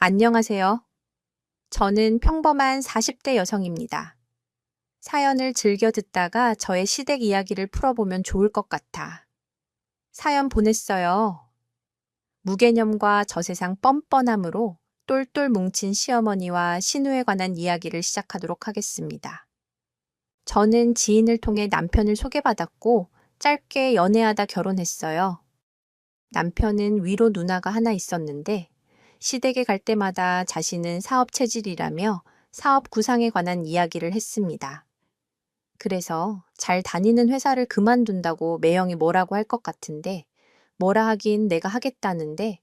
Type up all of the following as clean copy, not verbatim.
안녕하세요. 저는 평범한 40대 여성입니다. 사연을 즐겨 듣다가 저의 시댁 이야기를 풀어보면 좋을 것 같아. 사연 보냈어요. 무개념과 저세상 뻔뻔함으로 똘똘 뭉친 시어머니와 신우에 관한 이야기를 시작하도록 하겠습니다. 저는 지인을 통해 남편을 소개받았고 짧게 연애하다 결혼했어요. 남편은 위로 누나가 하나 있었는데 시댁에 갈 때마다 자신은 사업 체질이라며 사업 구상에 관한 이야기를 했습니다. 그래서 잘 다니는 회사를 그만둔다고 매형이 뭐라고 할 것 같은데 뭐라 하긴 내가 하겠다는데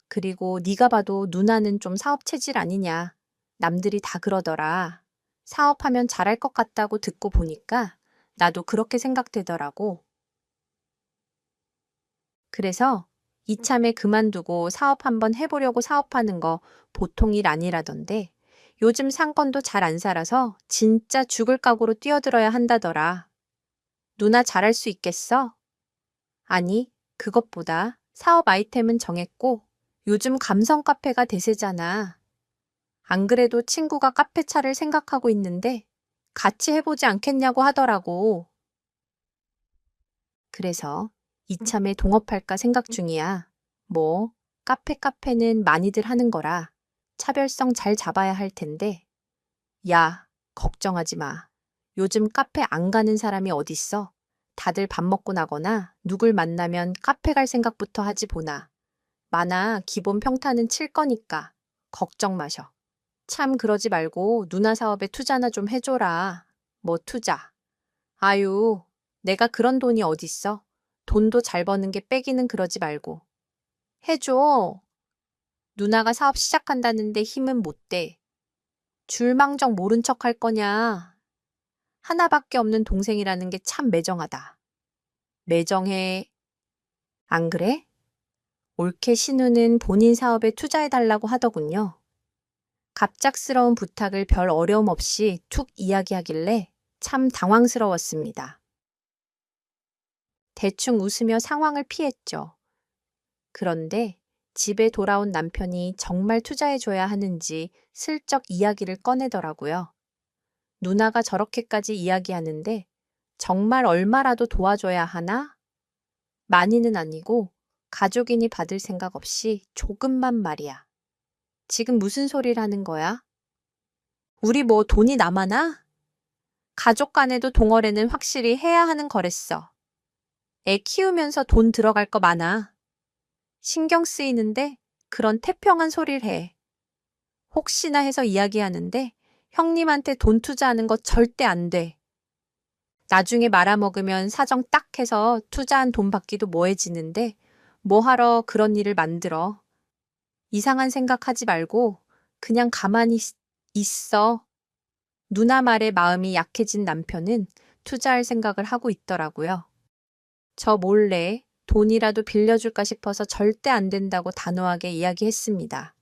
그리고 네가 봐도 누나는 좀 사업 체질 아니냐. 남들이 다 그러더라. 사업하면 잘할 것 같다고 듣고 보니까 나도 그렇게 생각되더라고. 그래서 이참에 그만두고 사업 한번 해보려고 사업하는 거 보통 일 아니라던데 요즘 상권도 잘 안 살아서 진짜 죽을 각오로 뛰어들어야 한다더라. 누나 잘할 수 있겠어? 아니, 그것보다 사업 아이템은 정했고 요즘 감성 카페가 대세잖아. 안 그래도 친구가 카페 차를 생각하고 있는데 같이 해보지 않겠냐고 하더라고. 그래서 이참에 동업할까 생각 중이야. 카페는 많이들 하는 거라 차별성 잘 잡아야 할 텐데. 야, 걱정하지 마. 요즘 카페 안 가는 사람이 어딨어? 다들 밥 먹고 나거나 누굴 만나면 카페 갈 생각부터 하지 보나. 많아 기본 평타는 칠 거니까. 걱정 마셔. 참 그러지 말고 누나 사업에 투자나 좀 해줘라. 투자. 아유, 내가 그런 돈이 어딨어. 돈도 잘 버는 게 빼기는 그러지 말고. 해줘. 누나가 사업 시작한다는데 힘은 못 대. 줄망정 모른 척 할 거냐. 하나밖에 없는 동생이라는 게 참 매정하다. 매정해. 안 그래? 올케 신우는 본인 사업에 투자해달라고 하더군요. 갑작스러운 부탁을 별 어려움 없이 툭 이야기하길래 참 당황스러웠습니다. 대충 웃으며 상황을 피했죠. 그런데 집에 돌아온 남편이 정말 투자해줘야 하는지 슬쩍 이야기를 꺼내더라고요. 누나가 저렇게까지 이야기하는데 정말 얼마라도 도와줘야 하나? 많이는 아니고 가족이니 받을 생각 없이 조금만 말이야. 지금 무슨 소리를 하는 거야? 우리 돈이 남아나? 가족 간에도 동어래는 확실히 해야 하는 거랬어. 애 키우면서 돈 들어갈 거 많아. 신경 쓰이는데 그런 태평한 소리를 해. 혹시나 해서 이야기하는데 형님한테 돈 투자하는 거 절대 안 돼. 나중에 말아먹으면 사정 딱 해서 투자한 돈 받기도 뭐해지는데 뭐하러 그런 일을 만들어. 이상한 생각하지 말고 그냥 가만히 있어. 누나 말에 마음이 약해진 남편은 투자할 생각을 하고 있더라고요. 저 몰래 돈이라도 빌려줄까 싶어서 절대 안 된다고 단호하게 이야기했습니다.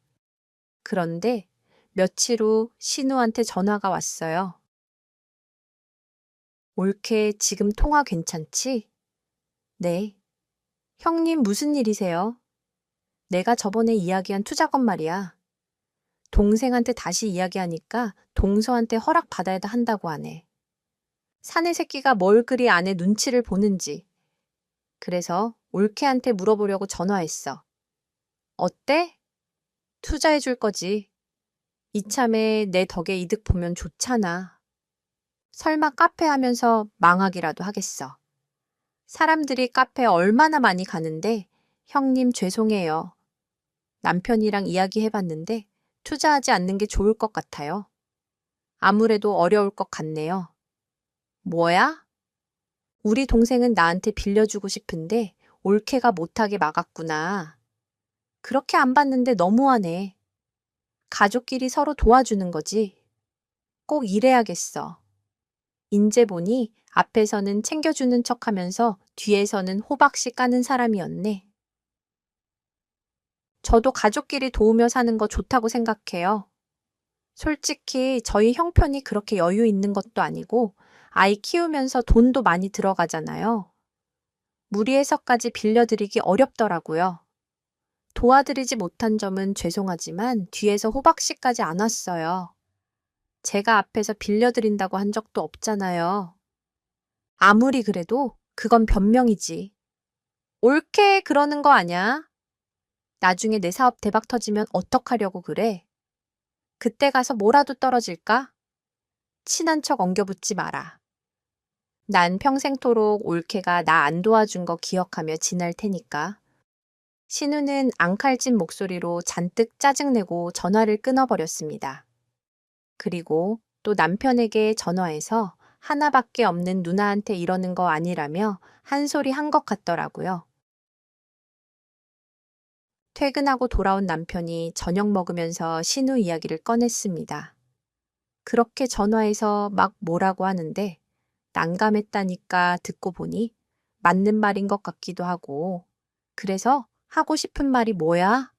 그런데 며칠 후 신우한테 전화가 왔어요. 올케 지금 통화 괜찮지? 네. 형님 무슨 일이세요? 내가 저번에 이야기한 투자건 말이야. 동생한테 다시 이야기하니까 동서한테 허락받아야 한다고 하네. 사내 새끼가 뭘 그리 아내 눈치를 보는지. 그래서 올케한테 물어보려고 전화했어. 어때? 투자해 줄 거지. 이참에 내 덕에 이득 보면 좋잖아. 설마 카페 하면서 망하기라도 하겠어. 사람들이 카페 얼마나 많이 가는데 형님 죄송해요. 남편이랑 이야기해봤는데 투자하지 않는 게 좋을 것 같아요. 아무래도 어려울 것 같네요. 뭐야? 우리 동생은 나한테 빌려주고 싶은데 올케가 못하게 막았구나. 그렇게 안 봤는데 너무하네. 가족끼리 서로 도와주는 거지. 꼭 이래야겠어. 인제 보니 앞에서는 챙겨주는 척하면서 뒤에서는 호박씨 까는 사람이었네. 저도 가족끼리 도우며 사는 거 좋다고 생각해요. 솔직히 저희 형편이 그렇게 여유 있는 것도 아니고 아이 키우면서 돈도 많이 들어가잖아요. 무리해서까지 빌려드리기 어렵더라고요. 도와드리지 못한 점은 죄송하지만 뒤에서 호박씨까지 안 왔어요. 제가 앞에서 빌려드린다고 한 적도 없잖아요. 아무리 그래도 그건 변명이지. 옳게 그러는 거 아냐? 나중에 내 사업 대박 터지면 어떡하려고 그래? 그때 가서 뭐라도 떨어질까? 친한 척 엉겨붙지 마라. 난 평생토록 올케가 나 안 도와준 거 기억하며 지낼 테니까. 신우는 앙칼진 목소리로 잔뜩 짜증내고 전화를 끊어버렸습니다. 그리고 또 남편에게 전화해서 하나밖에 없는 누나한테 이러는 거 아니라며 한 소리 한 것 같더라고요. 퇴근하고 돌아온 남편이 저녁 먹으면서 신우 이야기를 꺼냈습니다. 그렇게 전화해서 막 뭐라고 하는데 난감했다니까 듣고 보니 맞는 말인 것 같기도 하고, 그래서 하고 싶은 말이 뭐야?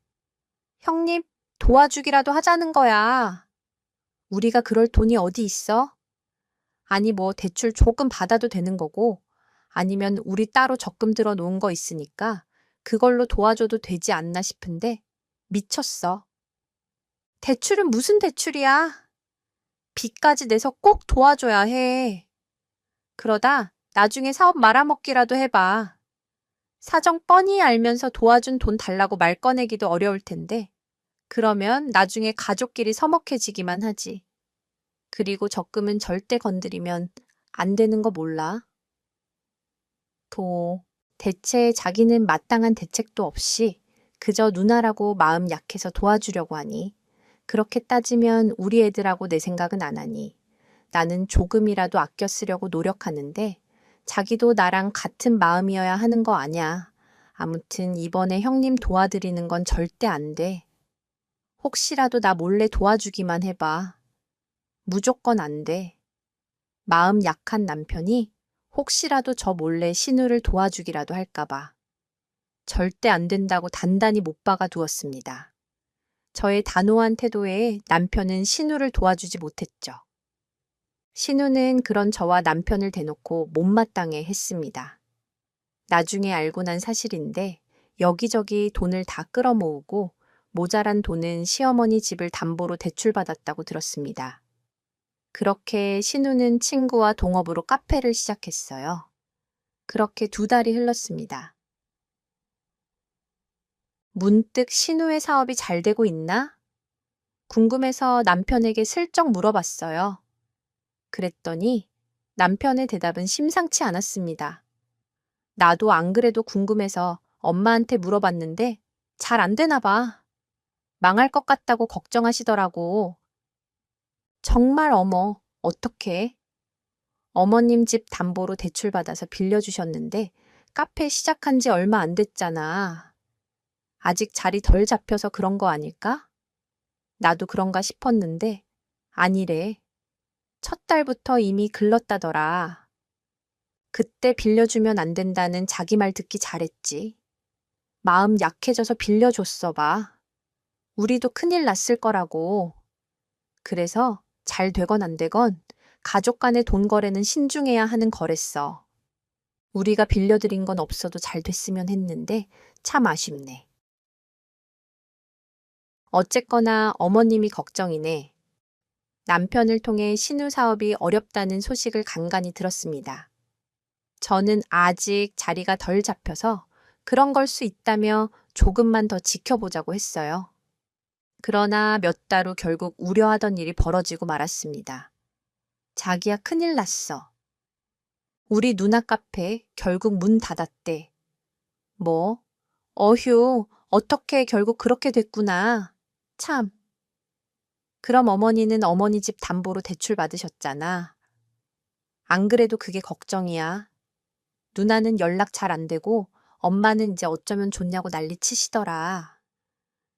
형님, 도와주기라도 하자는 거야. 우리가 그럴 돈이 어디 있어? 아니 뭐 대출 조금 받아도 되는 거고, 아니면 우리 따로 적금 들어 놓은 거 있으니까 그걸로 도와줘도 되지 않나 싶은데 미쳤어. 대출은 무슨 대출이야? 빚까지 내서 꼭 도와줘야 해. 그러다 나중에 사업 말아먹기라도 해봐. 사정 뻔히 알면서 도와준 돈 달라고 말 꺼내기도 어려울 텐데, 그러면 나중에 가족끼리 서먹해지기만 하지. 그리고 적금은 절대 건드리면 안 되는 거 몰라? 대체 자기는 마땅한 대책도 없이 그저 누나라고 마음 약해서 도와주려고 하니, 그렇게 따지면 우리 애들하고 내 생각은 안 하니, 나는 조금이라도 아껴 쓰려고 노력하는데 자기도 나랑 같은 마음이어야 하는 거 아냐. 아무튼 이번에 형님 도와드리는 건 절대 안 돼. 혹시라도 나 몰래 도와주기만 해봐. 무조건 안 돼. 마음 약한 남편이 혹시라도 저 몰래 신우를 도와주기라도 할까봐. 절대 안 된다고 단단히 못 박아 두었습니다. 저의 단호한 태도에 남편은 신우를 도와주지 못했죠. 신우는 그런 저와 남편을 대놓고 못마땅해 했습니다. 나중에 알고 난 사실인데 여기저기 돈을 다 끌어모으고 모자란 돈은 시어머니 집을 담보로 대출받았다고 들었습니다. 그렇게 신우는 친구와 동업으로 카페를 시작했어요. 그렇게 2달이 흘렀습니다. 문득 신우의 사업이 잘 되고 있나? 궁금해서 남편에게 슬쩍 물어봤어요. 그랬더니 남편의 대답은 심상치 않았습니다. 나도 안 그래도 궁금해서 엄마한테 물어봤는데 잘 안 되나 봐. 망할 것 같다고 걱정하시더라고. 정말 어머, 어떡해? 어머님 집 담보로 대출받아서 빌려주셨는데 카페 시작한 지 얼마 안 됐잖아. 아직 자리 덜 잡혀서 그런 거 아닐까? 나도 그런가 싶었는데 아니래. 첫 달부터 이미 글렀다더라. 그때 빌려주면 안 된다는 자기 말 듣기 잘했지. 마음 약해져서 빌려줬어 봐. 우리도 큰일 났을 거라고. 그래서 잘 되건 안 되건 가족 간의 돈 거래는 신중해야 하는 거랬어. 우리가 빌려드린 건 없어도 잘 됐으면 했는데 참 아쉽네. 어쨌거나 어머님이 걱정이네. 남편을 통해 신우 사업이 어렵다는 소식을 간간히 들었습니다. 저는 아직 자리가 덜 잡혀서 그런 걸 수 있다며 조금만 더 지켜보자고 했어요. 그러나 몇 달 후 결국 우려하던 일이 벌어지고 말았습니다. 자기야 큰일 났어. 우리 누나 카페 결국 문 닫았대. 뭐? 어휴, 어떻게 결국 그렇게 됐구나. 참. 그럼 어머니는 어머니 집 담보로 대출 받으셨잖아. 안 그래도 그게 걱정이야. 누나는 연락 잘 안 되고 엄마는 이제 어쩌면 좋냐고 난리 치시더라.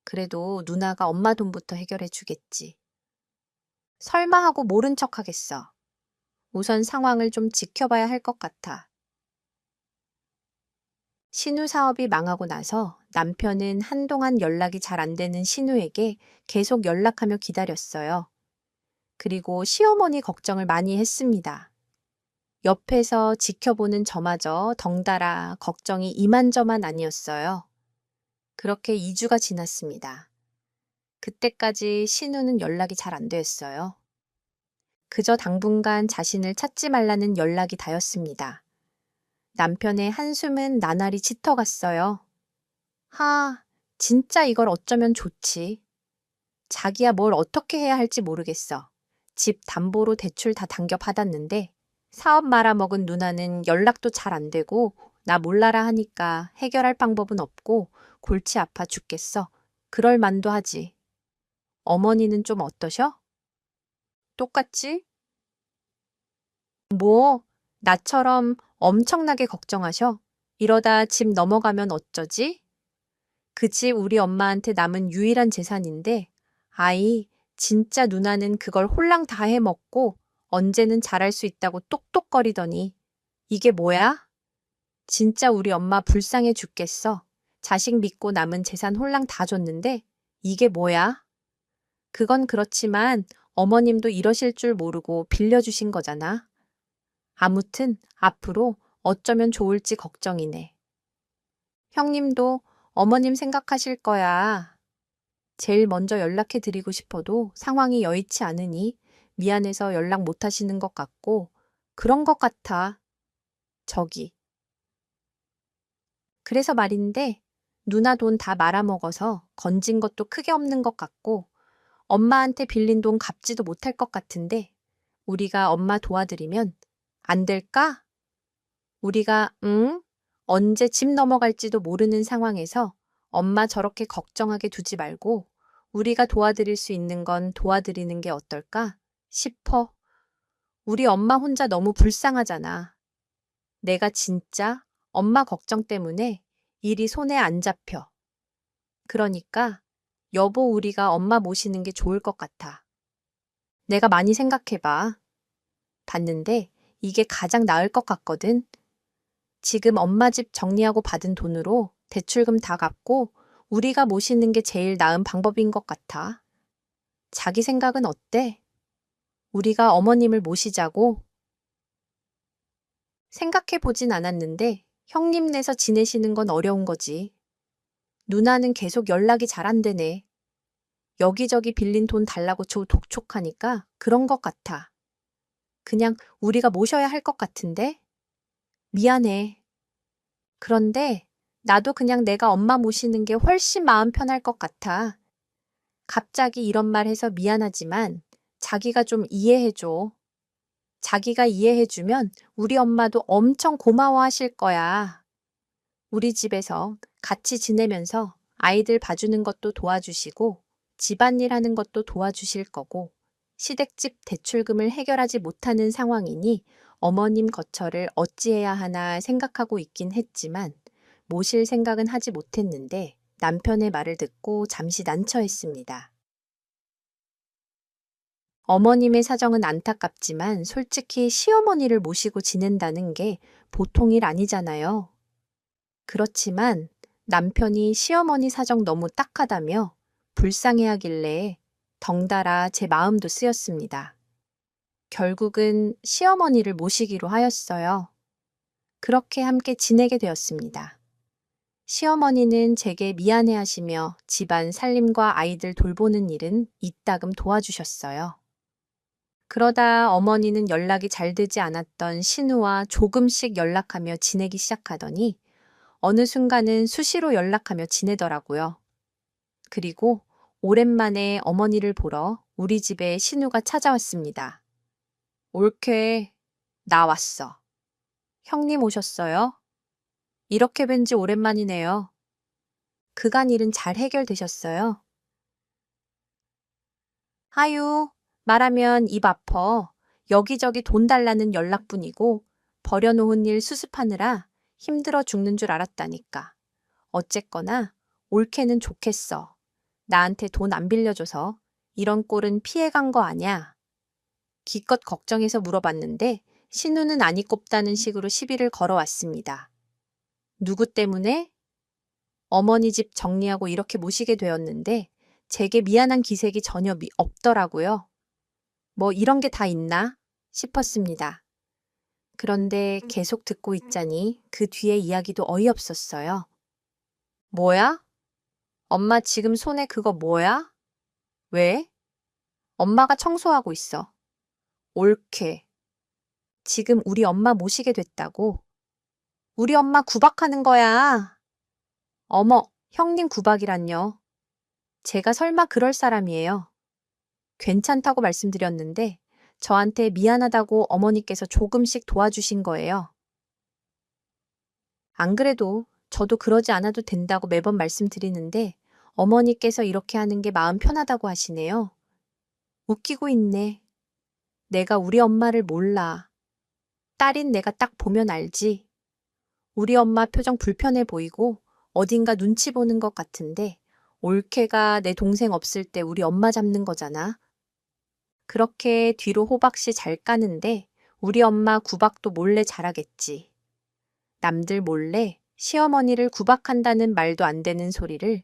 그래도 누나가 엄마 돈부터 해결해 주겠지. 설마 하고 모른 척 하겠어. 우선 상황을 좀 지켜봐야 할 것 같아. 신우 사업이 망하고 나서 남편은 한동안 연락이 잘 안 되는 신우에게 계속 연락하며 기다렸어요. 그리고 시어머니 걱정을 많이 했습니다. 옆에서 지켜보는 저마저 덩달아 걱정이 이만저만 아니었어요. 그렇게 2주가 지났습니다. 그때까지 신우는 연락이 잘 안 되었어요. 그저 당분간 자신을 찾지 말라는 연락이 다였습니다. 남편의 한숨은 나날이 짙어갔어요. 진짜 이걸 어쩌면 좋지. 자기야 뭘 어떻게 해야 할지 모르겠어. 집 담보로 대출 다 당겨 받았는데 사업 말아먹은 누나는 연락도 잘 안 되고 나 몰라라 하니까 해결할 방법은 없고 골치 아파 죽겠어. 그럴 만도 하지. 어머니는 좀 어떠셔? 똑같지? 뭐, 나처럼 엄청나게 걱정하셔? 이러다 집 넘어가면 어쩌지? 그 집 우리 엄마한테 남은 유일한 재산인데, 아이, 진짜 누나는 그걸 홀랑 다 해먹고 언제는 잘할 수 있다고 똑똑거리더니, 이게 뭐야? 진짜 우리 엄마 불쌍해 죽겠어. 자식 믿고 남은 재산 홀랑 다 줬는데, 이게 뭐야? 그건 그렇지만 어머님도 이러실 줄 모르고 빌려주신 거잖아. 아무튼 앞으로 어쩌면 좋을지 걱정이네. 형님도 어머님 생각하실 거야. 제일 먼저 연락해 드리고 싶어도 상황이 여의치 않으니 미안해서 연락 못 하시는 것 같고 그런 것 같아. 저기. 그래서 말인데 누나 돈 다 말아먹어서 건진 것도 크게 없는 것 같고 엄마한테 빌린 돈 갚지도 못할 것 같은데 우리가 엄마 도와드리면 안 될까? 우리가 언제 집 넘어갈지도 모르는 상황에서 엄마 저렇게 걱정하게 두지 말고 우리가 도와드릴 수 있는 건 도와드리는 게 어떨까 싶어. 우리 엄마 혼자 너무 불쌍하잖아. 내가 진짜 엄마 걱정 때문에 일이 손에 안 잡혀. 그러니까 여보 우리가 엄마 모시는 게 좋을 것 같아. 내가 많이 생각해봐. 봤는데 이게 가장 나을 것 같거든. 지금 엄마 집 정리하고 받은 돈으로 대출금 다 갚고 우리가 모시는 게 제일 나은 방법인 것 같아. 자기 생각은 어때? 우리가 어머님을 모시자고? 생각해 보진 않았는데 형님네서 지내시는 건 어려운 거지. 누나는 계속 연락이 잘 안 되네. 여기저기 빌린 돈 달라고 저 독촉하니까 그런 것 같아. 그냥 우리가 모셔야 할 것 같은데? 미안해. 그런데 나도 그냥 내가 엄마 모시는 게 훨씬 마음 편할 것 같아. 갑자기 이런 말 해서 미안하지만 자기가 좀 이해해줘. 자기가 이해해주면 우리 엄마도 엄청 고마워하실 거야. 우리 집에서 같이 지내면서 아이들 봐주는 것도 도와주시고 집안일 하는 것도 도와주실 거고 시댁집 대출금을 해결하지 못하는 상황이니 어머님 거처를 어찌해야 하나 생각하고 있긴 했지만 모실 생각은 하지 못했는데 남편의 말을 듣고 잠시 난처했습니다. 어머님의 사정은 안타깝지만 솔직히 시어머니를 모시고 지낸다는 게 보통 일 아니잖아요. 그렇지만 남편이 시어머니 사정 너무 딱하다며 불쌍해하길래 덩달아 제 마음도 쓰였습니다. 결국은 시어머니를 모시기로 하였어요. 그렇게 함께 지내게 되었습니다. 시어머니는 제게 미안해하시며 집안 살림과 아이들 돌보는 일은 이따금 도와주셨어요. 그러다 어머니는 연락이 잘 되지 않았던 신우와 조금씩 연락하며 지내기 시작하더니 어느 순간은 수시로 연락하며 지내더라고요. 그리고 오랜만에 어머니를 보러 우리 집에 신우가 찾아왔습니다. 옳게, 나 왔어. 형님 오셨어요? 이렇게 뵌 지 오랜만이네요. 그간 일은 잘 해결되셨어요? 하유, 말하면 입 아퍼. 여기저기 돈 달라는 연락뿐이고 버려놓은 일 수습하느라 힘들어 죽는 줄 알았다니까. 어쨌거나 옳게는 좋겠어. 나한테 돈 안 빌려줘서 이런 꼴은 피해간 거 아냐? 기껏 걱정해서 물어봤는데 신우는 아니 꼽다는 식으로 시비를 걸어왔습니다. 누구 때문에? 어머니 집 정리하고 이렇게 모시게 되었는데 제게 미안한 기색이 전혀 없더라고요. 뭐 이런 게 다 있나 싶었습니다. 그런데 계속 듣고 있자니 그 뒤에 이야기도 어이없었어요. 뭐야? 엄마 지금 손에 그거 뭐야? 왜? 엄마가 청소하고 있어. 옳게. 지금 우리 엄마 모시게 됐다고. 우리 엄마 구박하는 거야. 어머, 형님 구박이란요. 제가 설마 그럴 사람이에요. 괜찮다고 말씀드렸는데 저한테 미안하다고 어머니께서 조금씩 도와주신 거예요. 안 그래도 저도 그러지 않아도 된다고 매번 말씀드리는데 어머니께서 이렇게 하는 게 마음 편하다고 하시네요. 웃기고 있네. 내가 우리 엄마를 몰라. 딸인 내가 딱 보면 알지. 우리 엄마 표정 불편해 보이고 어딘가 눈치 보는 것 같은데 올케가 내 동생 없을 때 우리 엄마 잡는 거잖아. 그렇게 뒤로 호박씨 잘 까는데 우리 엄마 구박도 몰래 잘하겠지. 남들 몰래 시어머니를 구박한다는 말도 안 되는 소리를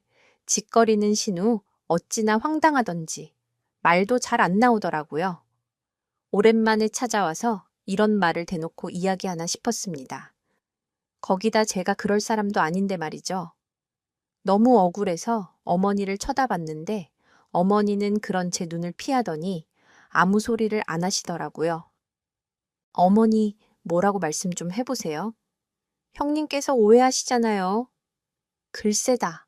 짓거리는 신우 어찌나 황당하던지 말도 잘 안 나오더라고요. 오랜만에 찾아와서 이런 말을 대놓고 이야기하나 싶었습니다. 거기다 제가 그럴 사람도 아닌데 말이죠. 너무 억울해서 어머니를 쳐다봤는데 어머니는 그런 제 눈을 피하더니 아무 소리를 안 하시더라고요. 어머니, 뭐라고 말씀 좀 해보세요. 형님께서 오해하시잖아요. 글쎄다.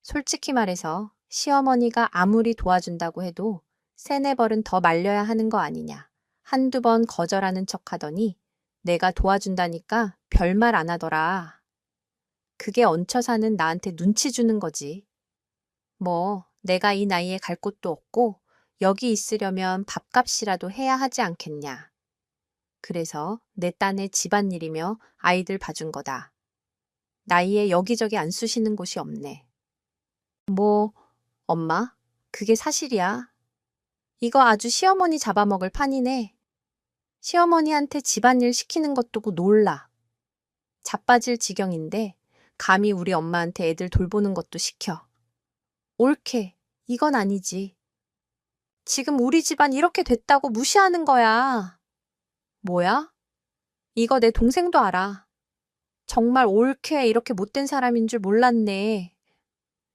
솔직히 말해서 시어머니가 아무리 도와준다고 해도 세네 벌은 더 말려야 하는 거 아니냐. 한두 번 거절하는 척 하더니 내가 도와준다니까 별말 안 하더라. 그게 얹혀 사는 나한테 눈치 주는 거지. 뭐 내가 이 나이에 갈 곳도 없고 여기 있으려면 밥값이라도 해야 하지 않겠냐. 그래서 내 딴의 집안일이며 아이들 봐준 거다. 나이에 여기저기 안 쑤시는 곳이 없네. 뭐, 엄마, 그게 사실이야. 이거 아주 시어머니 잡아먹을 판이네. 시어머니한테 집안일 시키는 것도 놀라. 자빠질 지경인데 감히 우리 엄마한테 애들 돌보는 것도 시켜. 옳게, 이건 아니지. 지금 우리 집안 이렇게 됐다고 무시하는 거야. 뭐야? 이거 내 동생도 알아. 정말 옳게 이렇게 못된 사람인 줄 몰랐네.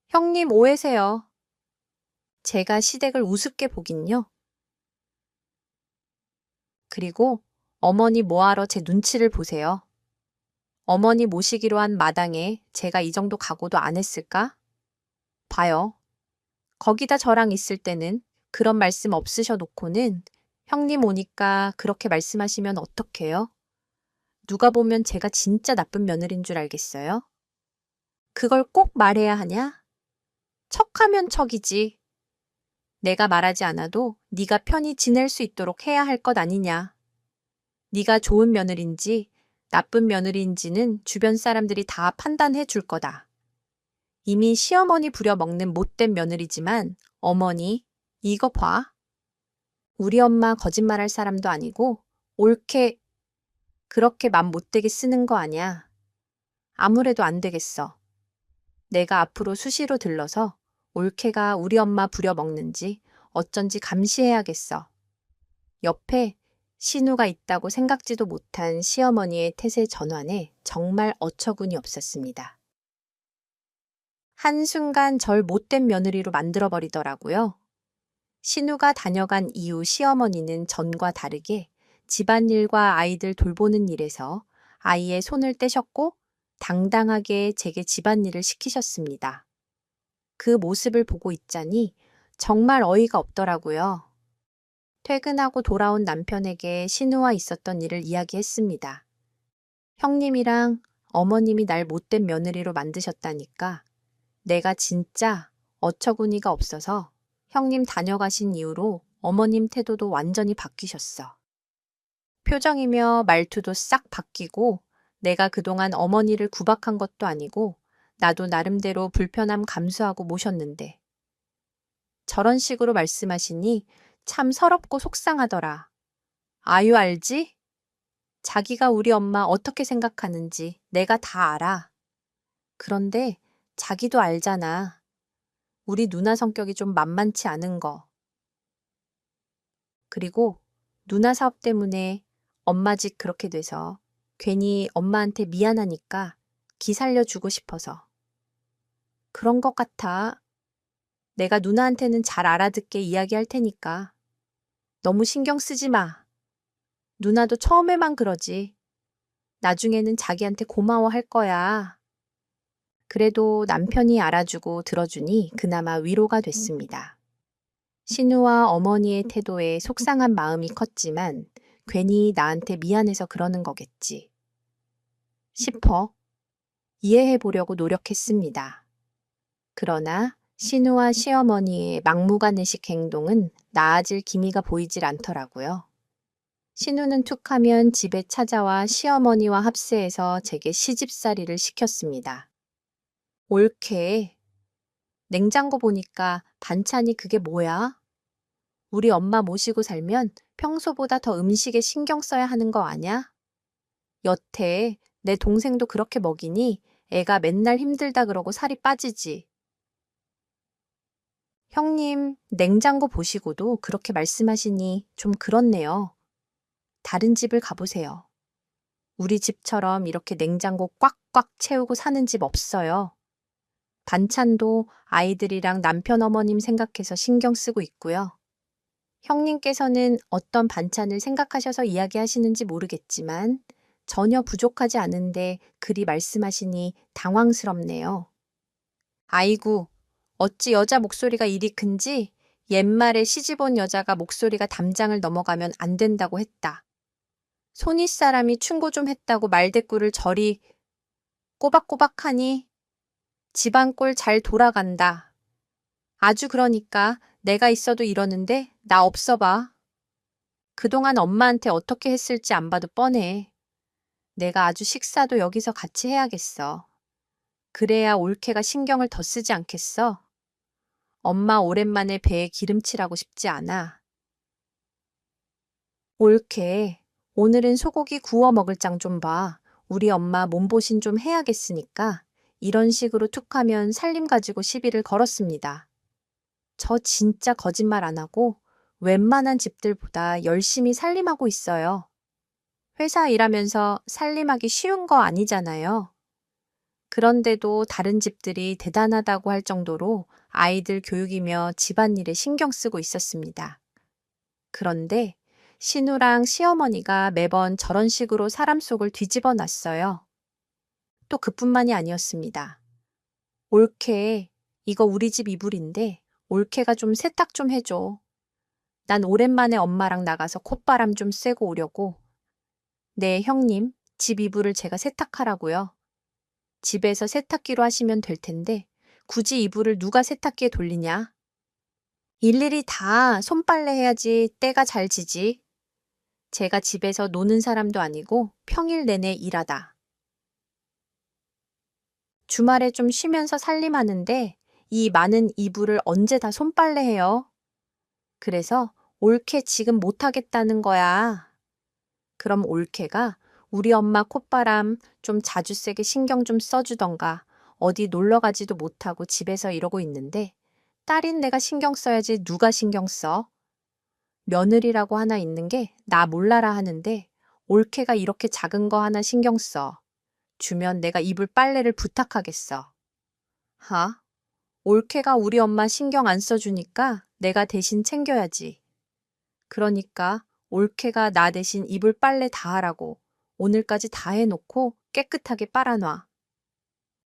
형님 오해세요. 제가 시댁을 우습게 보긴요. 그리고 어머니 뭐하러 제 눈치를 보세요. 어머니 모시기로 한 마당에 제가 이 정도 각오도 안 했을까? 봐요. 거기다 저랑 있을 때는 그런 말씀 없으셔 놓고는 형님 오니까 그렇게 말씀하시면 어떡해요? 누가 보면 제가 진짜 나쁜 며느리인 줄 알겠어요? 그걸 꼭 말해야 하냐? 척하면 척이지. 내가 말하지 않아도 네가 편히 지낼 수 있도록 해야 할 것 아니냐. 네가 좋은 며느리인지 나쁜 며느리인지는 주변 사람들이 다 판단해 줄 거다. 이미 시어머니 부려먹는 못된 며느리지만 어머니, 이거 봐. 우리 엄마 거짓말할 사람도 아니고 옳게 그렇게 맘 못되게 쓰는 거 아냐. 아무래도 안 되겠어. 내가 앞으로 수시로 들러서 올케가 우리 엄마 부려먹는지 어쩐지 감시해야겠어. 옆에 신우가 있다고 생각지도 못한 시어머니의 태세 전환에 정말 어처구니 없었습니다. 한순간 절 못된 며느리로 만들어버리더라고요. 신우가 다녀간 이후 시어머니는 전과 다르게 집안일과 아이들 돌보는 일에서 아이의 손을 떼셨고 당당하게 제게 집안일을 시키셨습니다. 그 모습을 보고 있자니 정말 어이가 없더라고요. 퇴근하고 돌아온 남편에게 신우와 있었던 일을 이야기했습니다. 형님이랑 어머님이 날 못된 며느리로 만드셨다니까 내가 진짜 어처구니가 없어서 형님 다녀가신 이후로 어머님 태도도 완전히 바뀌셨어. 표정이며 말투도 싹 바뀌고 내가 그동안 어머니를 구박한 것도 아니고 나도 나름대로 불편함 감수하고 모셨는데 저런 식으로 말씀하시니 참 서럽고 속상하더라. 아유 알지? 자기가 우리 엄마 어떻게 생각하는지 내가 다 알아. 그런데 자기도 알잖아. 우리 누나 성격이 좀 만만치 않은 거. 그리고 누나 사업 때문에 엄마 집 그렇게 돼서 괜히 엄마한테 미안하니까 기 살려주고 싶어서. 그런 것 같아. 내가 누나한테는 잘 알아듣게 이야기할 테니까. 너무 신경 쓰지 마. 누나도 처음에만 그러지. 나중에는 자기한테 고마워할 거야. 그래도 남편이 알아주고 들어주니 그나마 위로가 됐습니다. 신우와 어머니의 태도에 속상한 마음이 컸지만 괜히 나한테 미안해서 그러는 거겠지 싶어 이해해 보려고 노력했습니다. 그러나 신우와 시어머니의 막무가내식 행동은 나아질 기미가 보이질 않더라고요. 신우는 툭하면 집에 찾아와 시어머니와 합세해서 제게 시집살이를 시켰습니다. 옳게. 냉장고 보니까 반찬이 그게 뭐야? 우리 엄마 모시고 살면 평소보다 더 음식에 신경 써야 하는 거 아냐? 여태 내 동생도 그렇게 먹이니 애가 맨날 힘들다 그러고 살이 빠지지. 형님, 냉장고 보시고도 그렇게 말씀하시니 좀 그렇네요. 다른 집을 가보세요. 우리 집처럼 이렇게 냉장고 꽉꽉 채우고 사는 집 없어요. 반찬도 아이들이랑 남편 어머님 생각해서 신경 쓰고 있고요. 형님께서는 어떤 반찬을 생각하셔서 이야기하시는지 모르겠지만 전혀 부족하지 않은데 그리 말씀하시니 당황스럽네요. 아이고, 어찌 여자 목소리가 이리 큰지 옛말에 시집 온 여자가 목소리가 담장을 넘어가면 안 된다고 했다. 손윗사람이 충고 좀 했다고 말대꾸를 저리 꼬박꼬박하니 집안 꼴 잘 돌아간다. 아주 그러니까 내가 있어도 이러는데 나 없어 봐. 그동안 엄마한테 어떻게 했을지 안 봐도 뻔해. 내가 아주 식사도 여기서 같이 해야겠어. 그래야 올케가 신경을 더 쓰지 않겠어? 엄마 오랜만에 배에 기름칠하고 싶지 않아. 올케, 오늘은 소고기 구워 먹을 장 좀 봐. 우리 엄마 몸보신 좀 해야겠으니까 이런 식으로 툭하면 살림 가지고 시비를 걸었습니다. 저 진짜 거짓말 안 하고 웬만한 집들보다 열심히 살림하고 있어요. 회사 일하면서 살림하기 쉬운 거 아니잖아요. 그런데도 다른 집들이 대단하다고 할 정도로 아이들 교육이며 집안일에 신경 쓰고 있었습니다. 그런데 신우랑 시어머니가 매번 저런 식으로 사람 속을 뒤집어 놨어요. 또 그뿐만이 아니었습니다. 올케, 이거 우리 집 이불인데 올케가 좀 세탁 좀 해줘. 난 오랜만에 엄마랑 나가서 콧바람 좀 쐬고 오려고. 네, 형님, 집 이불을 제가 세탁하라고요. 집에서 세탁기로 하시면 될 텐데 굳이 이불을 누가 세탁기에 돌리냐? 일일이 다 손빨래 해야지 때가 잘 지지. 제가 집에서 노는 사람도 아니고 평일 내내 일하다. 주말에 좀 쉬면서 살림하는데 이 많은 이불을 언제 다 손빨래해요? 그래서 올케 지금 못하겠다는 거야. 그럼 올케가 우리 엄마 콧바람 좀 자주 세게 신경 좀 써주던가 어디 놀러 가지도 못하고 집에서 이러고 있는데 딸인 내가 신경 써야지 누가 신경 써? 며느리라고 하나 있는 게 나 몰라라 하는데 올케가 이렇게 작은 거 하나 신경 써. 주면 내가 이불 빨래를 부탁하겠어. 하? 올케가 우리 엄마 신경 안 써주니까 내가 대신 챙겨야지. 그러니까 올케가 나 대신 이불 빨래 다 하라고 오늘까지 다 해놓고 깨끗하게 빨아놔.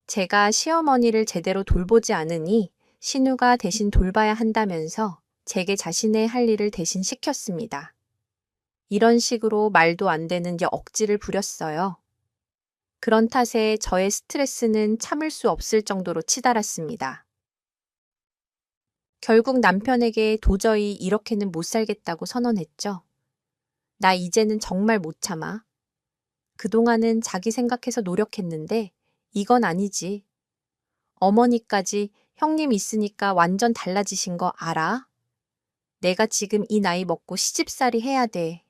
제가 시어머니를 제대로 돌보지 않으니 신우가 대신 돌봐야 한다면서 제게 자신의 할 일을 대신 시켰습니다. 이런 식으로 말도 안 되는 억지를 부렸어요. 그런 탓에 저의 스트레스는 참을 수 없을 정도로 치달았습니다. 결국 남편에게 도저히 이렇게는 못 살겠다고 선언했죠. 나 이제는 정말 못 참아. 그동안은 자기 생각해서 노력했는데 이건 아니지. 어머니까지 형님 있으니까 완전 달라지신 거 알아? 내가 지금 이 나이 먹고 시집살이 해야 돼.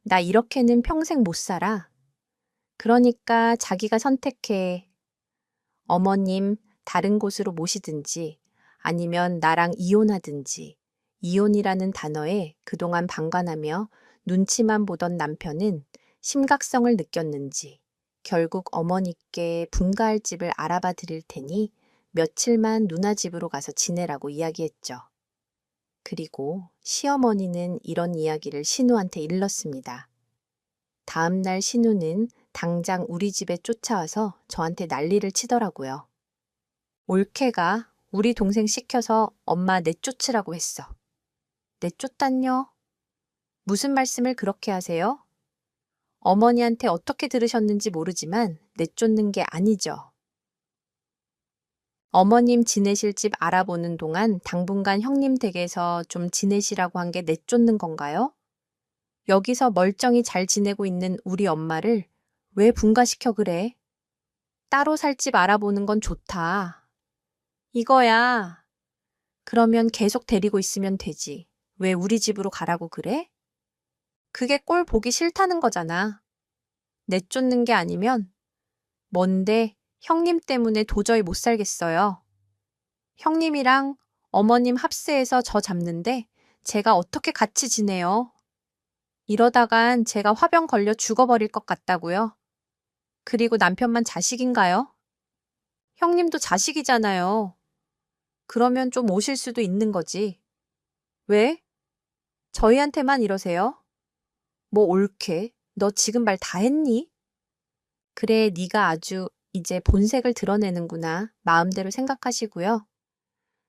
나 이렇게는 평생 못 살아. 그러니까 자기가 선택해. 어머님 다른 곳으로 모시든지 아니면 나랑 이혼하든지. 이혼이라는 단어에 그동안 방관하며 눈치만 보던 남편은 심각성을 느꼈는지 결국 어머니께 분가할 집을 알아봐 드릴 테니 며칠만 누나 집으로 가서 지내라고 이야기했죠. 그리고 시어머니는 이런 이야기를 신우한테 일렀습니다. 다음 날 신우는 당장 우리 집에 쫓아와서 저한테 난리를 치더라고요. 올케가 우리 동생 시켜서 엄마 내쫓으라고 했어. 내쫓단요? 무슨 말씀을 그렇게 하세요? 어머니한테 어떻게 들으셨는지 모르지만 내쫓는 게 아니죠. 어머님 지내실 집 알아보는 동안 당분간 형님 댁에서 좀 지내시라고 한 게 내쫓는 건가요? 여기서 멀쩡히 잘 지내고 있는 우리 엄마를 왜 분가시켜 그래? 따로 살 집 알아보는 건 좋다. 이거야. 그러면 계속 데리고 있으면 되지. 왜 우리 집으로 가라고 그래? 그게 꼴 보기 싫다는 거잖아. 내쫓는 게 아니면 뭔데 형님 때문에 도저히 못 살겠어요. 형님이랑 어머님 합세해서 저 잡는데 제가 어떻게 같이 지내요? 이러다간 제가 화병 걸려 죽어버릴 것 같다고요. 그리고 남편만 자식인가요? 형님도 자식이잖아요. 그러면 좀 오실 수도 있는 거지. 왜? 저희한테만 이러세요? 뭐 옳게? 너 지금 말 다 했니? 그래, 네가 아주 이제 본색을 드러내는구나. 마음대로 생각하시고요.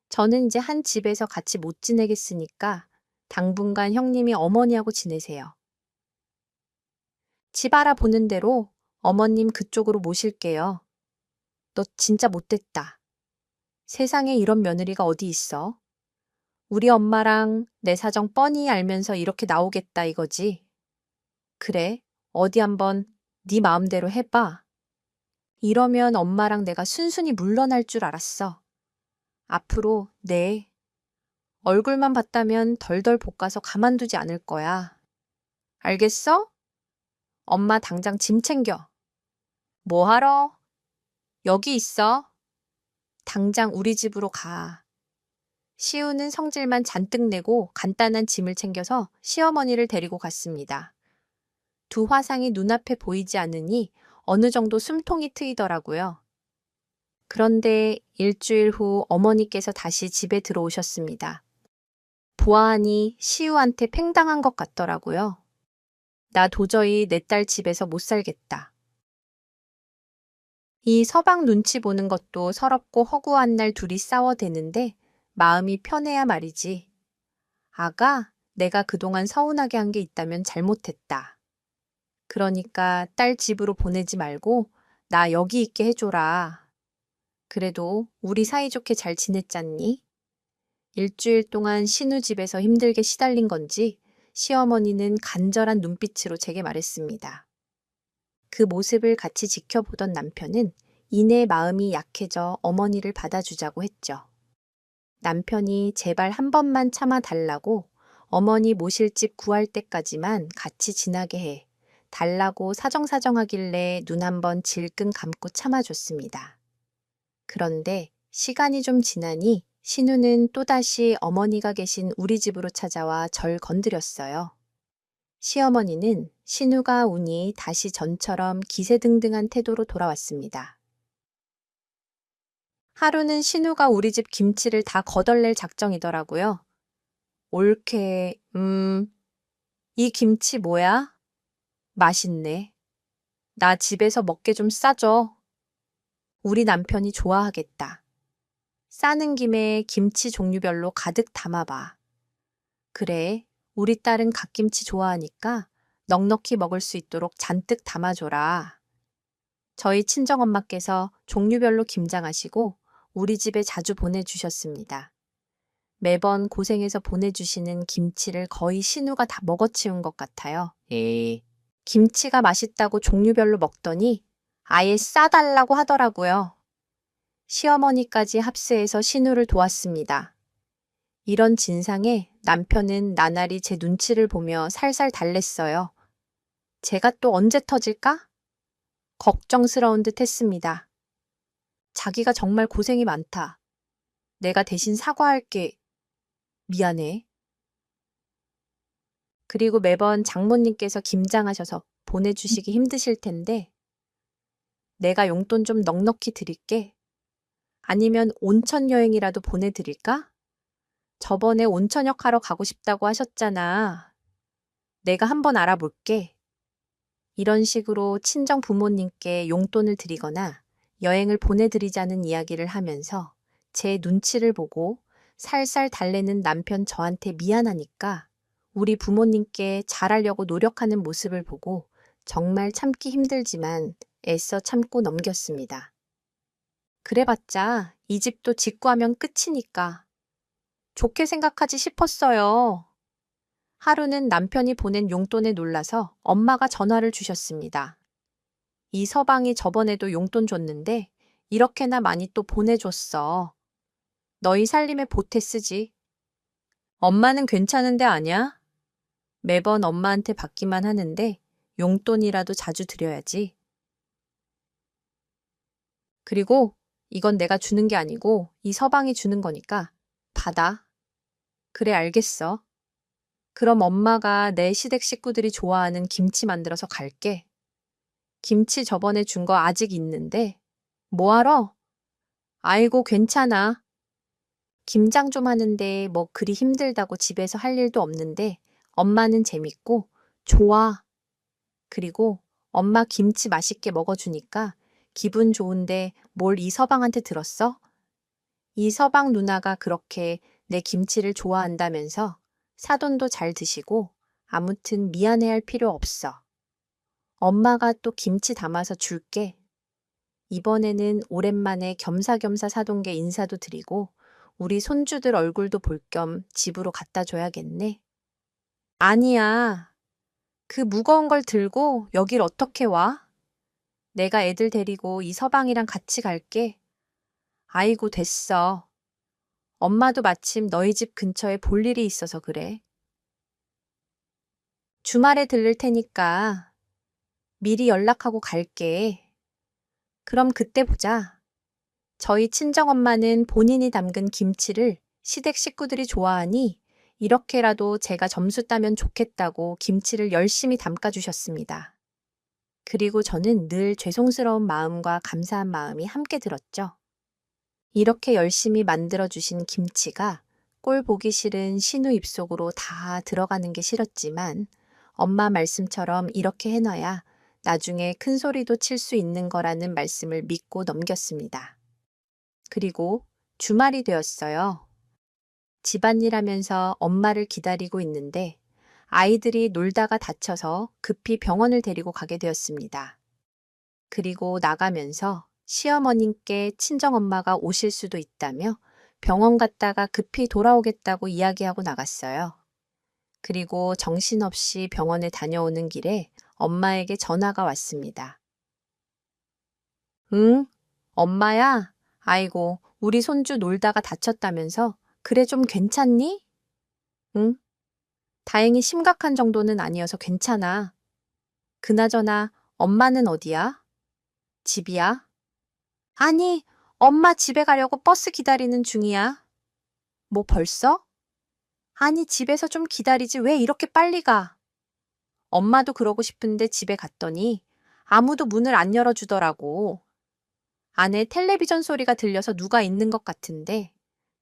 저는 이제 한 집에서 같이 못 지내겠으니까 당분간 형님이 어머니하고 지내세요. 집 알아보는 대로 어머님 그쪽으로 모실게요. 너 진짜 못됐다. 세상에 이런 며느리가 어디 있어? 우리 엄마랑 내 사정 뻔히 알면서 이렇게 나오겠다 이거지. 그래, 어디 한번 네 마음대로 해봐. 이러면 엄마랑 내가 순순히 물러날 줄 알았어. 앞으로 내 얼굴만 봤다면 덜덜 볶아서 가만두지 않을 거야. 알겠어? 엄마 당장 짐 챙겨. 뭐 하러? 여기 있어. 당장 우리 집으로 가. 시우는 성질만 잔뜩 내고 간단한 짐을 챙겨서 시어머니를 데리고 갔습니다. 두 화상이 눈앞에 보이지 않으니 어느 정도 숨통이 트이더라고요. 그런데 일주일 후 어머니께서 다시 집에 들어오셨습니다. 보아하니 시우한테 팽당한 것 같더라고요. 나 도저히 내 딸 집에서 못 살겠다. 이 서방 눈치 보는 것도 서럽고 허구한 날 둘이 싸워대는데 마음이 편해야 말이지. 아가, 내가 그동안 서운하게 한 게 있다면 잘못했다. 그러니까 딸 집으로 보내지 말고 나 여기 있게 해줘라. 그래도 우리 사이좋게 잘 지냈잖니? 일주일 동안 신우 집에서 힘들게 시달린 건지 시어머니는 간절한 눈빛으로 제게 말했습니다. 그 모습을 같이 지켜보던 남편은 이내 마음이 약해져 어머니를 받아주자고 했죠. 남편이 제발 한 번만 참아달라고 어머니 모실 집 구할 때까지만 같이 지나게 해 달라고 사정사정하길래 눈 한 번 질끈 감고 참아줬습니다. 그런데 시간이 좀 지나니 신우는 또다시 어머니가 계신 우리 집으로 찾아와 절 건드렸어요. 시어머니는 신우가 우니 다시 전처럼 기세등등한 태도로 돌아왔습니다. 하루는 신우가 우리 집 김치를 다 거덜낼 작정이더라고요. 옳게, 이 김치 뭐야? 맛있네. 나 집에서 먹게 좀 싸줘. 우리 남편이 좋아하겠다. 싸는 김에 김치 종류별로 가득 담아봐. 그래, 우리 딸은 갓김치 좋아하니까 넉넉히 먹을 수 있도록 잔뜩 담아줘라. 저희 친정엄마께서 종류별로 김장하시고 우리 집에 자주 보내주셨습니다. 매번 고생해서 보내주시는 김치를 거의 신우가 다 먹어치운 것 같아요. 김치가 맛있다고 종류별로 먹더니 아예 싸달라고 하더라고요. 시어머니까지 합세해서 신우를 도왔습니다. 이런 진상에 남편은 나날이 제 눈치를 보며 살살 달랬어요. 제가 또 언제 터질까? 걱정스러운 듯 했습니다. 자기가 정말 고생이 많다. 내가 대신 사과할게. 미안해. 그리고 매번 장모님께서 김장하셔서 보내주시기 힘드실 텐데 내가 용돈 좀 넉넉히 드릴게. 아니면 온천 여행이라도 보내드릴까? 저번에 온천역 하러 가고 싶다고 하셨잖아. 내가 한번 알아볼게. 이런 식으로 친정 부모님께 용돈을 드리거나 여행을 보내드리자는 이야기를 하면서 제 눈치를 보고 살살 달래는 남편 저한테 미안하니까 우리 부모님께 잘하려고 노력하는 모습을 보고 정말 참기 힘들지만 애써 참고 넘겼습니다. 그래봤자 이 집도 직구하면 끝이니까 좋게 생각하지 싶었어요. 하루는 남편이 보낸 용돈에 놀라서 엄마가 전화를 주셨습니다. 이 서방이 저번에도 용돈 줬는데 이렇게나 많이 또 보내줬어. 너희 살림에 보태 쓰지. 엄마는 괜찮은데 아냐? 매번 엄마한테 받기만 하는데 용돈이라도 자주 드려야지. 그리고 이건 내가 주는 게 아니고 이 서방이 주는 거니까 받아. 그래, 알겠어. 그럼 엄마가 내 시댁 식구들이 좋아하는 김치 만들어서 갈게. 김치 저번에 준 거 아직 있는데. 뭐하러? 아이고, 괜찮아. 김장 좀 하는데 뭐 그리 힘들다고 집에서 할 일도 없는데 엄마는 재밌고 좋아. 그리고 엄마 김치 맛있게 먹어주니까 기분 좋은데 뭘 이 서방한테 들었어? 이 서방 누나가 그렇게 내 김치를 좋아한다면서 사돈도 잘 드시고 아무튼 미안해할 필요 없어. 엄마가 또 김치 담아서 줄게. 이번에는 오랜만에 겸사겸사 사돈 께 인사도 드리고 우리 손주들 얼굴도 볼 겸 집으로 갖다 줘야겠네. 아니야. 그 무거운 걸 들고 여길 어떻게 와? 내가 애들 데리고 이 서방이랑 같이 갈게. 아이고, 됐어. 엄마도 마침 너희 집 근처에 볼 일이 있어서 그래. 주말에 들를 테니까 미리 연락하고 갈게. 그럼 그때 보자. 저희 친정엄마는 본인이 담근 김치를 시댁 식구들이 좋아하니 이렇게라도 제가 점수 따면 좋겠다고 김치를 열심히 담가주셨습니다. 그리고 저는 늘 죄송스러운 마음과 감사한 마음이 함께 들었죠. 이렇게 열심히 만들어주신 김치가 꼴 보기 싫은 신우 입속으로 다 들어가는 게 싫었지만 엄마 말씀처럼 이렇게 해놔야 나중에 큰 소리도 칠 수 있는 거라는 말씀을 믿고 넘겼습니다. 그리고 주말이 되었어요. 집안일 하면서 엄마를 기다리고 있는데 아이들이 놀다가 다쳐서 급히 병원을 데리고 가게 되었습니다. 그리고 나가면서 시어머님께 친정엄마가 오실 수도 있다며 병원 갔다가 급히 돌아오겠다고 이야기하고 나갔어요. 그리고 정신없이 병원에 다녀오는 길에 엄마에게 전화가 왔습니다. 응? 엄마야? 아이고, 우리 손주 놀다가 다쳤다면서? 그래, 좀 괜찮니? 응? 다행히 심각한 정도는 아니어서 괜찮아. 그나저나 엄마는 어디야? 집이야? 아니, 엄마 집에 가려고 버스 기다리는 중이야. 뭐 벌써? 아니, 집에서 좀 기다리지 왜 이렇게 빨리 가? 엄마도 그러고 싶은데 집에 갔더니 아무도 문을 안 열어주더라고. 안에 텔레비전 소리가 들려서 누가 있는 것 같은데.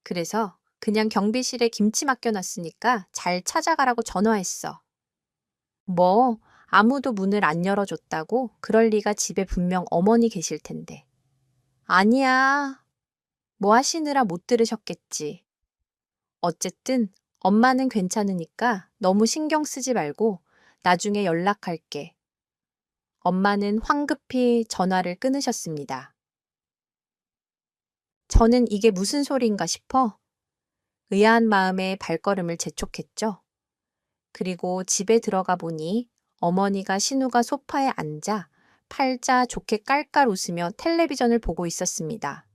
그래서 그냥 경비실에 김치 맡겨놨으니까 잘 찾아가라고 전화했어. 뭐, 아무도 문을 안 열어줬다고? 그럴 리가 집에 분명 어머니 계실 텐데. 아니야. 뭐 하시느라 못 들으셨겠지. 어쨌든 엄마는 괜찮으니까 너무 신경 쓰지 말고 나중에 연락할게. 엄마는 황급히 전화를 끊으셨습니다. 저는 이게 무슨 소리인가 싶어 의아한 마음에 발걸음을 재촉했죠. 그리고 집에 들어가 보니 어머니가 신우가 소파에 앉아 팔자 좋게 깔깔 웃으며 텔레비전을 보고 있었습니다.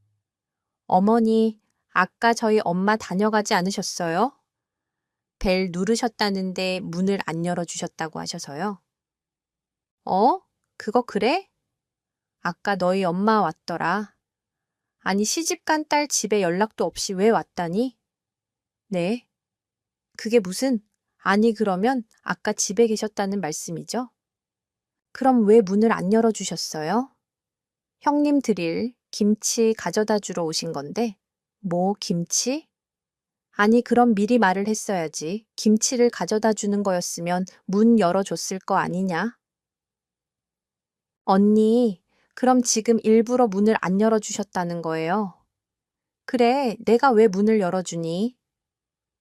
어머니, 아까 저희 엄마 다녀가지 않으셨어요? 벨 누르셨다는데 문을 안 열어주셨다고 하셔서요. 어? 그거 그래? 아까 너희 엄마 왔더라. 아니, 시집간 딸 집에 연락도 없이 왜 왔다니? 네. 그게 무슨, 아니, 그러면 아까 집에 계셨다는 말씀이죠? 그럼 왜 문을 안 열어주셨어요? 형님 드릴 김치 가져다 주러 오신 건데, 뭐, 김치? 아니, 그럼 미리 말을 했어야지. 김치를 가져다 주는 거였으면 문 열어줬을 거 아니냐? 언니, 그럼 지금 일부러 문을 안 열어주셨다는 거예요? 그래, 내가 왜 문을 열어주니?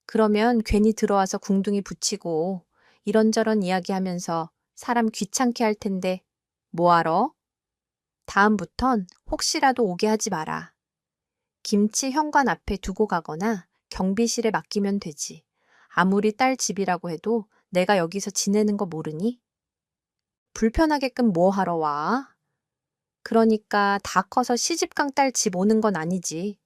그러면 괜히 들어와서 궁둥이 붙이고 이런저런 이야기하면서 사람 귀찮게 할 텐데 뭐하러? 다음부턴 혹시라도 오게 하지 마라. 김치 현관 앞에 두고 가거나 경비실에 맡기면 되지. 아무리 딸 집이라고 해도 내가 여기서 지내는 거 모르니? 불편하게끔 뭐 하러 와? 그러니까 다 커서 시집간 딸 집 오는 건 아니지.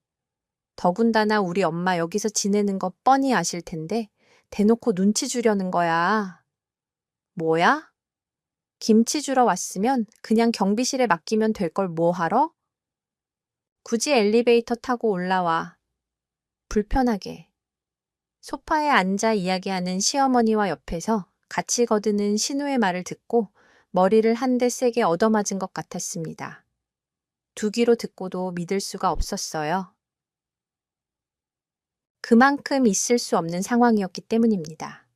더군다나 우리 엄마 여기서 지내는 거 뻔히 아실 텐데 대놓고 눈치 주려는 거야. 뭐야? 김치 주러 왔으면 그냥 경비실에 맡기면 될 걸 뭐 하러? 굳이 엘리베이터 타고 올라와. 불편하게. 소파에 앉아 이야기하는 시어머니와 옆에서 같이 거드는 신우의 말을 듣고 머리를 한 대 세게 얻어맞은 것 같았습니다. 두 귀로 듣고도 믿을 수가 없었어요. 그만큼 있을 수 없는 상황이었기 때문입니다.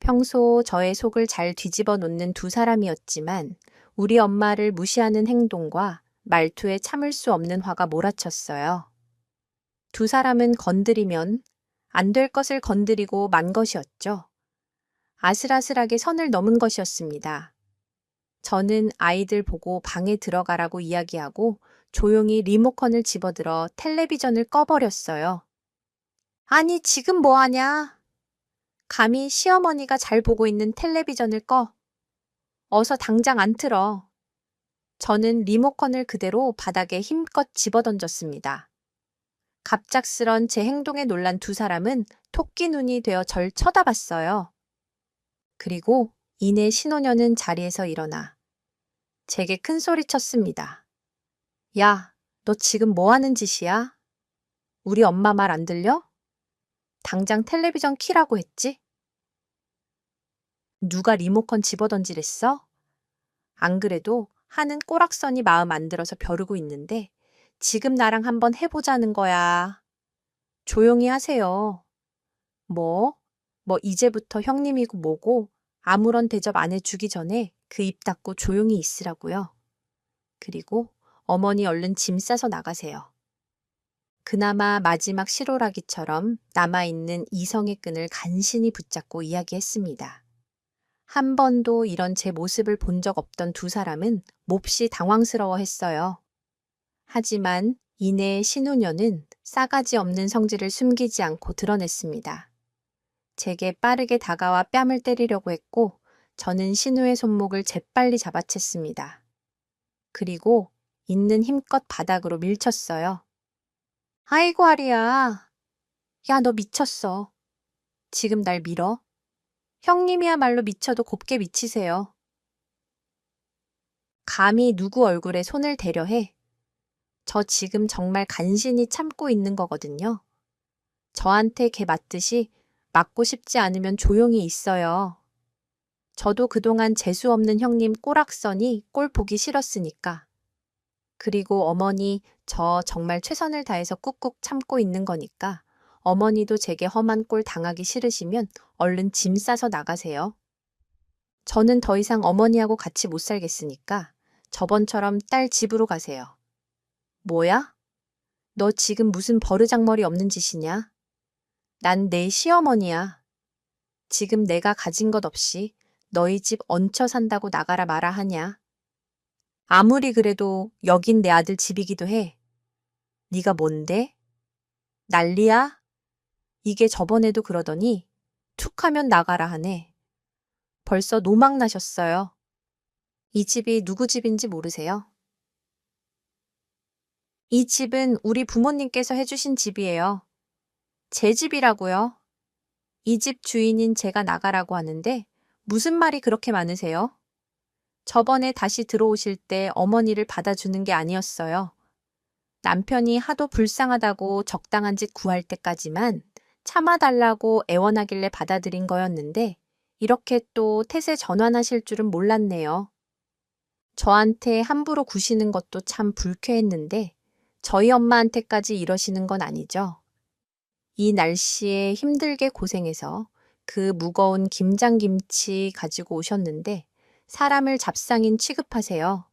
평소 저의 속을 잘 뒤집어 놓는 두 사람이었지만 우리 엄마를 무시하는 행동과 말투에 참을 수 없는 화가 몰아쳤어요. 두 사람은 건드리면 안 될 것을 건드리고 만 것이었죠. 아슬아슬하게 선을 넘은 것이었습니다. 저는 아이들 보고 방에 들어가라고 이야기하고 조용히 리모컨을 집어들어 텔레비전을 꺼버렸어요. 아니, 지금 뭐 하냐? 감히 시어머니가 잘 보고 있는 텔레비전을 꺼. 어서 당장 안 틀어. 저는 리모컨을 그대로 바닥에 힘껏 집어던졌습니다. 갑작스런 제 행동에 놀란 두 사람은 토끼 눈이 되어 절 쳐다봤어요. 그리고 이내 신호녀는 자리에서 일어나 제게 큰 소리 쳤습니다. 야, 너 지금 뭐 하는 짓이야? 우리 엄마 말 안 들려? 당장 텔레비전 키라고 했지? 누가 리모컨 집어던지랬어? 안 그래도 하는 꼬락서니 마음 안 들어서 벼르고 있는데 지금 나랑 한번 해보자는 거야. 조용히 하세요. 뭐 이제부터 형님이고 뭐고 아무런 대접 안 해주기 전에 그 입 닫고 조용히 있으라고요. 그리고 어머니 얼른 짐 싸서 나가세요. 그나마 마지막 실오라기처럼 남아있는 이성의 끈을 간신히 붙잡고 이야기했습니다. 한 번도 이런 제 모습을 본 적 없던 두 사람은 몹시 당황스러워했어요. 하지만 이내 신우녀는 싸가지 없는 성질을 숨기지 않고 드러냈습니다. 제게 빠르게 다가와 뺨을 때리려고 했고 저는 신우의 손목을 재빨리 잡아챘습니다. 그리고 있는 힘껏 바닥으로 밀쳤어요. 아이고 아리야. 야, 너 미쳤어. 지금 날 밀어? 형님이야말로 미쳐도 곱게 미치세요. 감히 누구 얼굴에 손을 대려 해. 저 지금 정말 간신히 참고 있는 거거든요. 저한테 개 맞듯이 맞고 싶지 않으면 조용히 있어요. 저도 그동안 재수없는 형님 꼬락서니 꼴 보기 싫었으니까. 그리고 어머니, 저 정말 최선을 다해서 꾹꾹 참고 있는 거니까 어머니도 제게 험한 꼴 당하기 싫으시면 얼른 짐 싸서 나가세요. 저는 더 이상 어머니하고 같이 못 살겠으니까 저번처럼 딸 집으로 가세요. 뭐야? 너 지금 무슨 버르장머리 없는 짓이냐? 난 내 시어머니야. 지금 내가 가진 것 없이 너희 집 얹혀 산다고 나가라 마라 하냐? 아무리 그래도 여긴 내 아들 집이기도 해. 네가 뭔데? 난리야? 이게 저번에도 그러더니 툭 하면 나가라 하네. 벌써 노망 나셨어요. 이 집이 누구 집인지 모르세요? 이 집은 우리 부모님께서 해주신 집이에요. 제 집이라고요. 이 집 주인인 제가 나가라고 하는데 무슨 말이 그렇게 많으세요? 저번에 다시 들어오실 때 어머니를 받아주는 게 아니었어요. 남편이 하도 불쌍하다고 적당한 집 구할 때까지만 참아달라고 애원하길래 받아들인 거였는데 이렇게 또 태세 전환하실 줄은 몰랐네요. 저한테 함부로 구시는 것도 참 불쾌했는데 저희 엄마한테까지 이러시는 건 아니죠? 이 날씨에 힘들게 고생해서 그 무거운 김장김치 가지고 오셨는데 사람을 잡상인 취급하세요.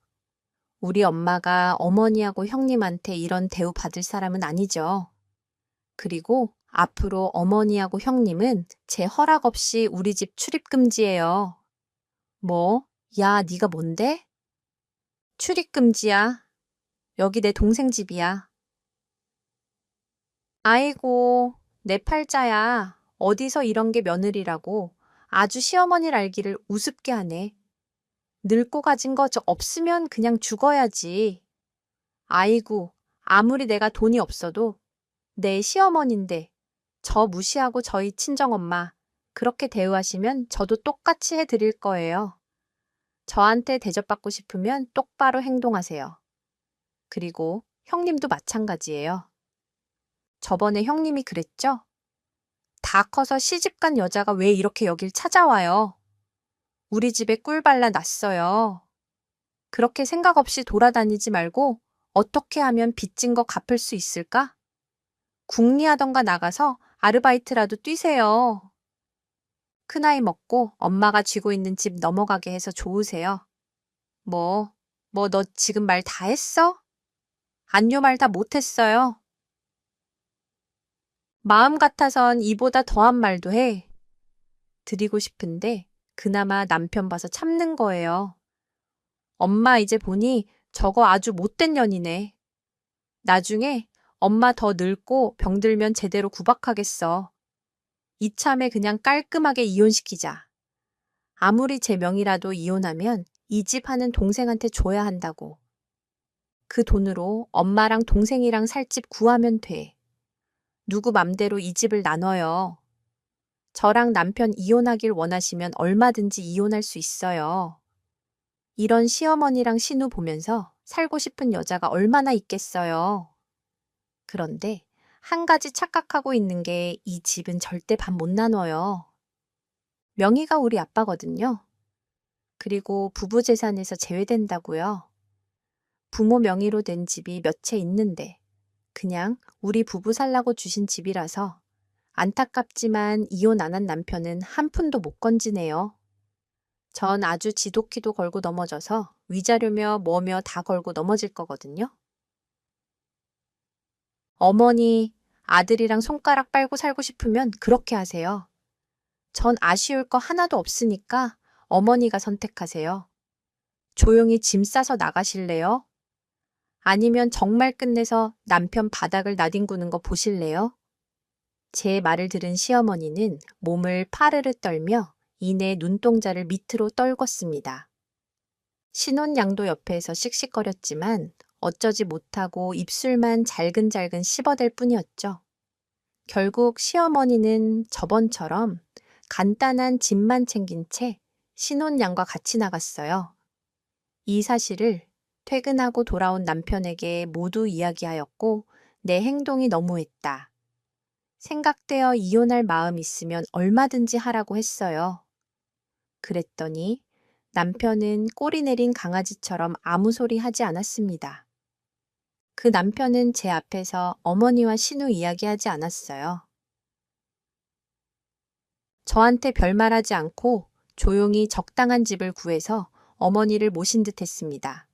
우리 엄마가 어머니하고 형님한테 이런 대우 받을 사람은 아니죠. 그리고 앞으로 어머니하고 형님은 제 허락 없이 우리 집 출입 금지예요. 뭐? 야, 네가 뭔데? 출입 금지야. 여기 내 동생 집이야. 아이고, 내 팔자야. 어디서 이런 게 며느리라고. 아주 시어머니를 알기를 우습게 하네. 늙고 가진 거 저 없으면 그냥 죽어야지. 아이고, 아무리 내가 돈이 없어도 내 시어머니인데 저 무시하고 저희 친정엄마 그렇게 대우하시면 저도 똑같이 해드릴 거예요. 저한테 대접받고 싶으면 똑바로 행동하세요. 그리고 형님도 마찬가지예요. 저번에 형님이 그랬죠? 다 커서 시집간 여자가 왜 이렇게 여길 찾아와요? 우리 집에 꿀 발라 놨어요. 그렇게 생각 없이 돌아다니지 말고 어떻게 하면 빚진 거 갚을 수 있을까? 궁리하던가 나가서 아르바이트라도 뛰세요. 큰아이 먹고 엄마가 쥐고 있는 집 넘어가게 해서 좋으세요. 뭐 너 지금 말 다 했어? 안요 말 다 못했어요. 마음 같아선 이보다 더한 말도 해. 드리고 싶은데 그나마 남편 봐서 참는 거예요. 엄마 이제 보니 저거 아주 못된 년이네. 나중에 엄마 더 늙고 병들면 제대로 구박하겠어. 이참에 그냥 깔끔하게 이혼시키자. 아무리 제 명이라도 이혼하면 이 집 하는 동생한테 줘야 한다고. 그 돈으로 엄마랑 동생이랑 살 집 구하면 돼. 누구 맘대로 이 집을 나눠요. 저랑 남편 이혼하길 원하시면 얼마든지 이혼할 수 있어요. 이런 시어머니랑 신우 보면서 살고 싶은 여자가 얼마나 있겠어요. 그런데 한 가지 착각하고 있는 게 이 집은 절대 밥 못 나눠요. 명의가 우리 아빠거든요. 그리고 부부 재산에서 제외된다고요. 부모 명의로 된 집이 몇 채 있는데 그냥 우리 부부 살라고 주신 집이라서 안타깝지만 이혼 안 한 남편은 한 푼도 못 건지네요. 전 아주 지독히도 걸고 넘어져서 위자료며 뭐며 다 걸고 넘어질 거거든요. 어머니, 아들이랑 손가락 빨고 살고 싶으면 그렇게 하세요. 전 아쉬울 거 하나도 없으니까 어머니가 선택하세요. 조용히 짐 싸서 나가실래요? 아니면 정말 끝내서 남편 바닥을 나뒹구는 거 보실래요? 제 말을 들은 시어머니는 몸을 파르르 떨며 이내 눈동자를 밑으로 떨궜습니다. 신혼양도 옆에서 씩씩거렸지만 어쩌지 못하고 입술만 잘근잘근 씹어댈 뿐이었죠. 결국 시어머니는 저번처럼 간단한 짐만 챙긴 채 신혼양과 같이 나갔어요. 이 사실을 퇴근하고 돌아온 남편에게 모두 이야기하였고 내 행동이 너무했다. 생각되어 이혼할 마음 있으면 얼마든지 하라고 했어요. 그랬더니 남편은 꼬리 내린 강아지처럼 아무 소리 하지 않았습니다. 그 남편은 제 앞에서 어머니와 신우 이야기하지 않았어요. 저한테 별말하지 않고 조용히 적당한 집을 구해서 어머니를 모신 듯 했습니다.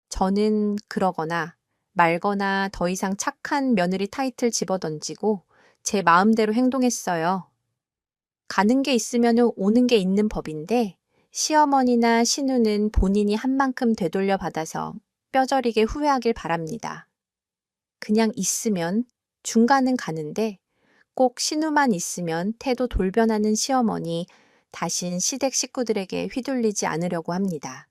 저는 그러거나 말거나 더 이상 착한 며느리 타이틀 집어던지고 제 마음대로 행동했어요. 가는 게 있으면 오는 게 있는 법인데 시어머니나 신우는 본인이 한 만큼 되돌려 받아서 뼈저리게 후회하길 바랍니다. 그냥 있으면 중간은 가는데 꼭 신우만 있으면 태도 돌변하는 시어머니 다신 시댁 식구들에게 휘둘리지 않으려고 합니다.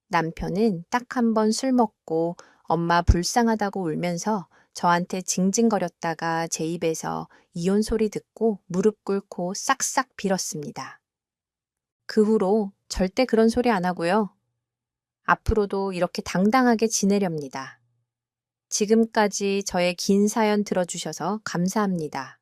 남편은 딱 한 번 술 먹고 엄마 불쌍하다고 울면서 저한테 징징거렸다가 제 입에서 이혼 소리 듣고 무릎 꿇고 싹싹 빌었습니다. 그 후로 절대 그런 소리 안 하고요. 앞으로도 이렇게 당당하게 지내렵니다. 지금까지 저의 긴 사연 들어주셔서 감사합니다.